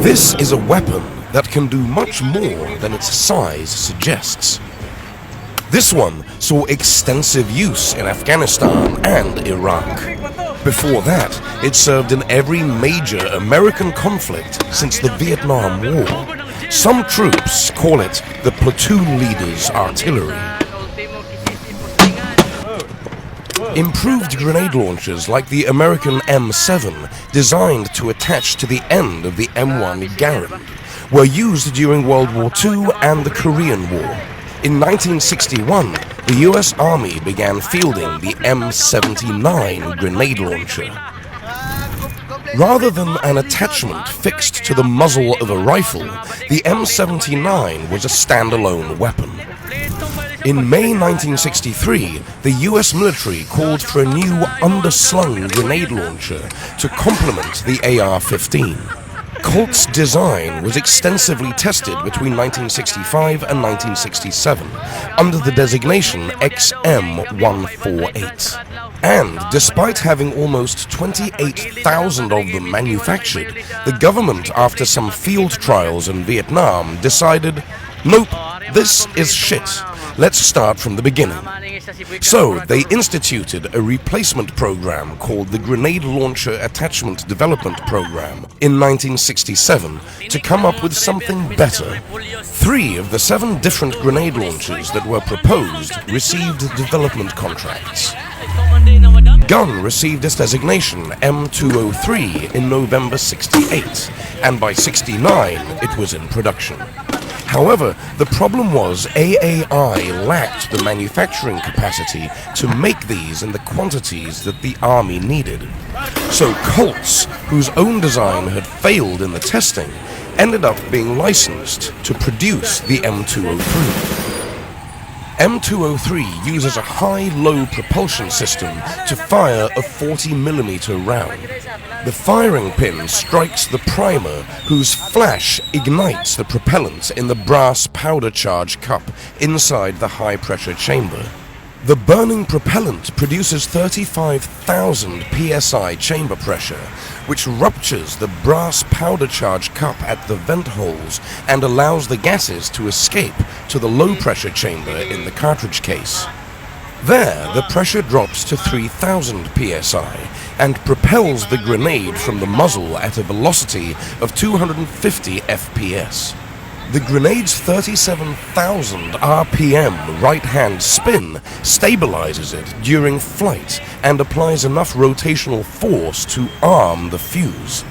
This is a weapon that can do much more than its size suggests. This one saw extensive use in Afghanistan and Iraq. Before that, it served in every major American conflict since the Vietnam War. Some troops call it the platoon leader's artillery. Improved grenade launchers like the American M7, designed to attach to the end of the M1 Garand, were used during World War II and the Korean War. In 1961, the US Army began fielding the M79 grenade launcher. Rather than an attachment fixed to the muzzle of a rifle, the M79 was a standalone weapon. In May 1963, the US military called for a new underslung grenade launcher to complement the AR-15. Colt's design was extensively tested between 1965 and 1967 under the designation XM148. And despite having almost 28,000 of them manufactured, the government, after some field trials in Vietnam, decided, nope, this is shit. Let's start from the beginning. So they instituted a replacement program called the Grenade Launcher Attachment Development Program in 1967 to come up with something better. 3 of the 7 different grenade launchers that were proposed received development contracts. Gun received its designation M203 in November '68, and by '69 it was in production. However, the problem was AAI lacked the manufacturing capacity to make these in the quantities that the Army needed. So Colts, whose own design had failed in the testing, ended up being licensed to produce the M203. M203 uses a high-low propulsion system to fire a 40mm round. The firing pin strikes the primer, whose flash ignites the propellant in the brass powder charge cup inside the high-pressure chamber. The burning propellant produces 35,000 psi chamber pressure, which ruptures the brass powder charge cup at the vent holes and allows the gases to escape to the low-pressure chamber in the cartridge case. There, the pressure drops to 3,000 psi and propels the grenade from the muzzle at a velocity of 250 fps. The grenade's 37,000 RPM right-hand spin stabilizes it during flight and applies enough rotational force to arm the fuse.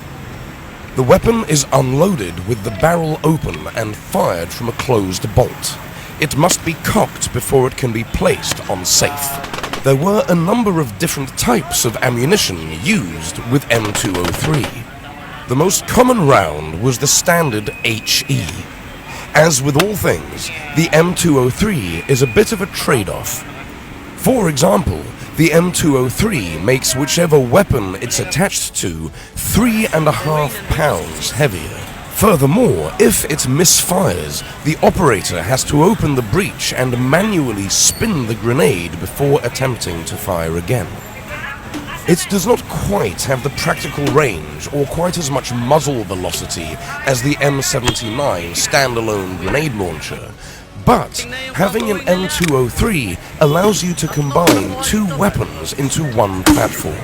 The weapon is unloaded with the barrel open and fired from a closed bolt. It must be cocked before it can be placed on safe. There were a number of different types of ammunition used with M203. The most common round was the standard HE. As with all things, the M203 is a bit of a trade-off. For example, the M203 makes whichever weapon it's attached to 3.5 pounds heavier. Furthermore, if it misfires, the operator has to open the breech and manually spin the grenade before attempting to fire again. It does not quite have the practical range or quite as much muzzle velocity as the M79 standalone grenade launcher, but having an M203 allows you to combine 2 weapons into one platform.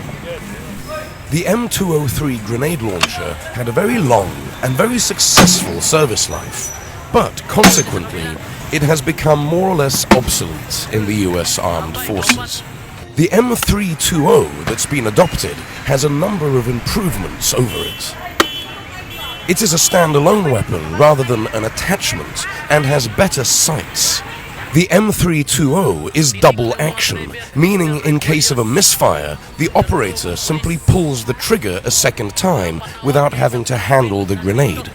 The M203 grenade launcher had a very long and very successful service life, but consequently, it has become more or less obsolete in the US Armed Forces. The M320 that's been adopted has a number of improvements over it. It is a standalone weapon rather than an attachment and has better sights. The M320 is double action, meaning in case of a misfire, the operator simply pulls the trigger a second time without having to handle the grenade.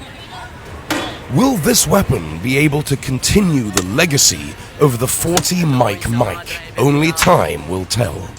Will this weapon be able to continue the legacy of the 40 Mike? Only time will tell.